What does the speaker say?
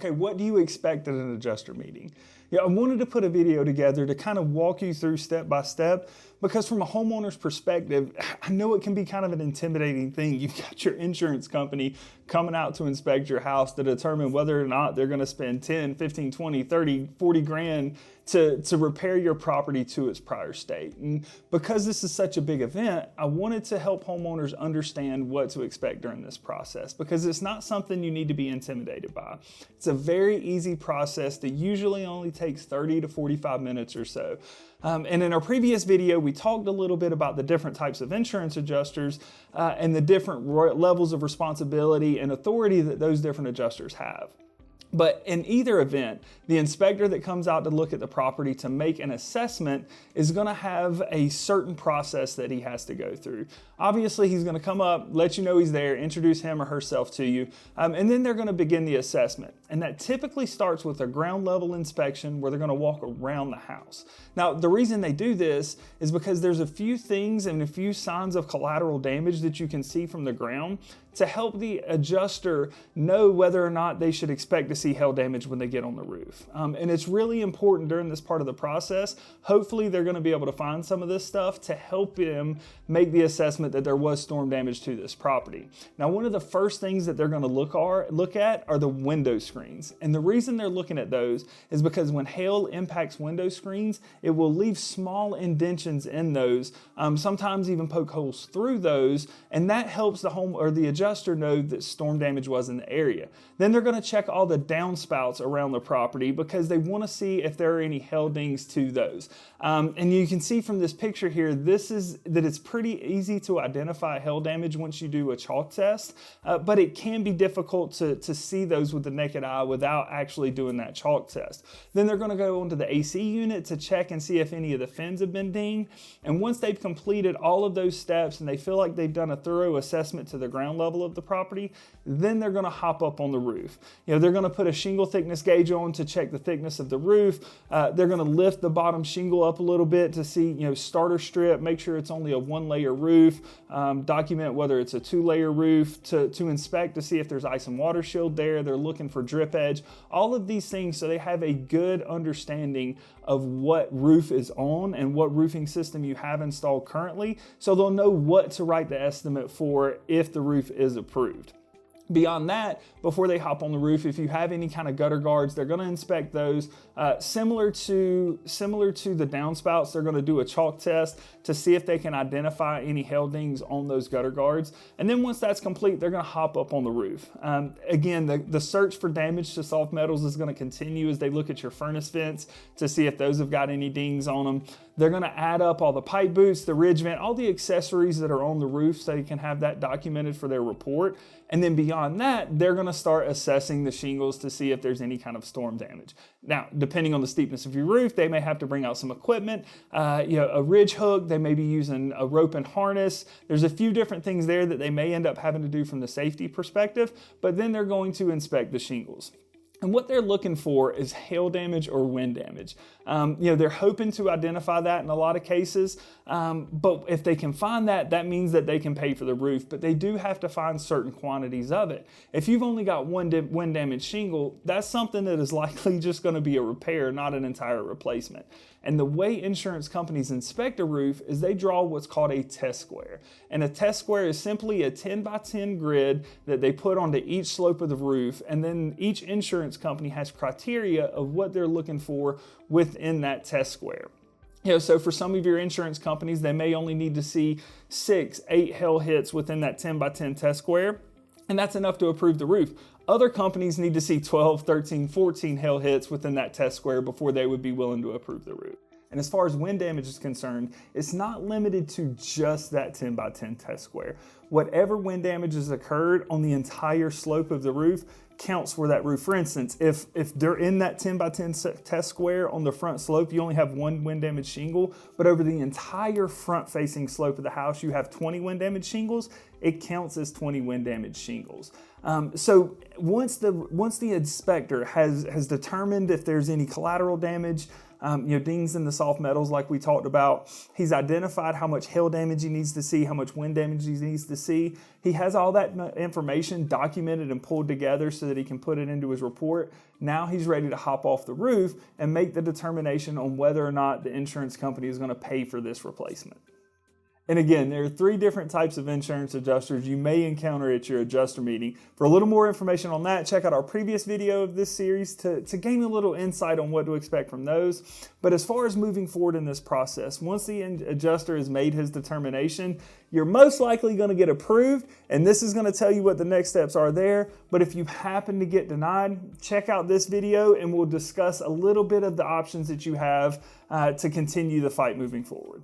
okay, what do you expect at an adjuster meeting? Yeah, I wanted to put a video together to kind of walk you through step by step, because from a homeowner's perspective, I know it can be kind of an intimidating thing. You've got your insurance company coming out to inspect your house to determine whether or not they're going to spend 10, 15, 20, 30, 40 grand to repair your property to its prior state. And because this is such a big event, I wanted to help homeowners understand what to expect during this process, because it's not something you need to be intimidated by. It's a very easy process that usually only takes 30 to 45 minutes or so. And in our previous video, we talked a little bit about the different types of insurance adjusters and the different levels of responsibility and authority that those different adjusters have. But in either event, the inspector that comes out to look at the property to make an assessment is going to have a certain process that he has to go through. Obviously, he's going to come up, let you know he's there, introduce him or herself to you, and then they're going to begin the assessment. And that typically starts with a ground level inspection where they're going to walk around the house. Now, the reason they do this is because there's a few things and a few signs of collateral damage that you can see from the ground to help the adjuster know whether or not they should expect to see hail damage when they get on the roof. And it's really important during this part of the process. Hopefully they're going to be able to find some of this stuff to help them make the assessment that there was storm damage to this property. Now, one of the first things that they're going to look at are the window screens. And the reason they're looking at those is because when hail impacts window screens, it will leave small indentions in those, sometimes even poke holes through those, and that helps the home or the adjuster know that storm damage was in the area. Then they're going to check all the downspouts around the property because they want to see if there are any hail dings to those. And you can see from this picture here, that it's pretty easy to identify hail damage once you do a chalk test, but it can be difficult to see those with the naked eye without actually doing that chalk test. Then they're going to go onto the AC unit to check and see if any of the fins have been dinged. And once they've completed all of those steps and they feel like they've done a thorough assessment to the ground level of the property, then they're going to hop up on the roof. They're going to put a shingle thickness gauge on to check the thickness of the roof. They're going to lift the bottom shingle up a little bit to see, starter strip, make sure it's only a 1-layer roof, document whether it's a 2-layer roof to inspect to see if there's ice and water shield there. They're looking for drip edge, all of these things, so they have a good understanding of what roof is on and what roofing system you have installed currently, so they'll know what to write the estimate for if the roof is approved. Beyond that, before they hop on the roof, if you have any kind of gutter guards, they're going to inspect those. Similar to the downspouts, they're going to do a chalk test to see if they can identify any hail dings on those gutter guards. And then once that's complete, they're going to hop up on the roof. Again, the search for damage to soft metals is going to continue as they look at your furnace vents to see if those have got any dings on them. They're going to add up all the pipe boots, the ridge vent, all the accessories that are on the roof so they can have that documented for their report. And then beyond that, they're going to start assessing the shingles to see if there's any kind of storm damage. Now, depending on the steepness of your roof, they may have to bring out some equipment, a ridge hook. They may be using a rope and harness. There's a few different things there that they may end up having to do from the safety perspective, but then they're going to inspect the shingles. And what they're looking for is hail damage or wind damage. They're hoping to identify that in a lot of cases, but if they can find that, that means that they can pay for the roof, but they do have to find certain quantities of it. If you've only got one wind damage shingle, that's something that is likely just going to be a repair, not an entire replacement. And the way insurance companies inspect a roof is they draw what's called a test square. And a test square is simply a 10 by 10 grid that they put onto each slope of the roof. And then each insurance company has criteria of what they're looking for within that test square. So for some of your insurance companies, they may only need to see 6, 8 hail hits within that 10 by 10 test square, and that's enough to approve the roof. Other companies need to see 12, 13, 14 hail hits within that test square before they would be willing to approve the roof. And as far as wind damage is concerned, it's not limited to just that 10 by 10 test square. Whatever wind damage has occurred on the entire slope of the roof counts for that roof. For instance, if they're in that 10 by 10 test square on the front slope, you only have 1 wind damage shingle, but over the entire front facing slope of the house, you have 20 wind damage shingles, it counts as 20 wind damage shingles. So once the inspector has determined if there's any collateral damage, dings in the soft metals like we talked about, he's identified how much hail damage he needs to see, how much wind damage he needs to see. He has all that information documented and pulled together so that he can put it into his report. Now he's ready to hop off the roof and make the determination on whether or not the insurance company is going to pay for this replacement. And again, there are 3 different types of insurance adjusters you may encounter at your adjuster meeting. For a little more information on that, check out our previous video of this series to gain a little insight on what to expect from those. But as far as moving forward in this process, once the adjuster has made his determination, you're most likely going to get approved, and this is going to tell you what the next steps are there. But if you happen to get denied, check out this video and we'll discuss a little bit of the options that you have to continue the fight moving forward.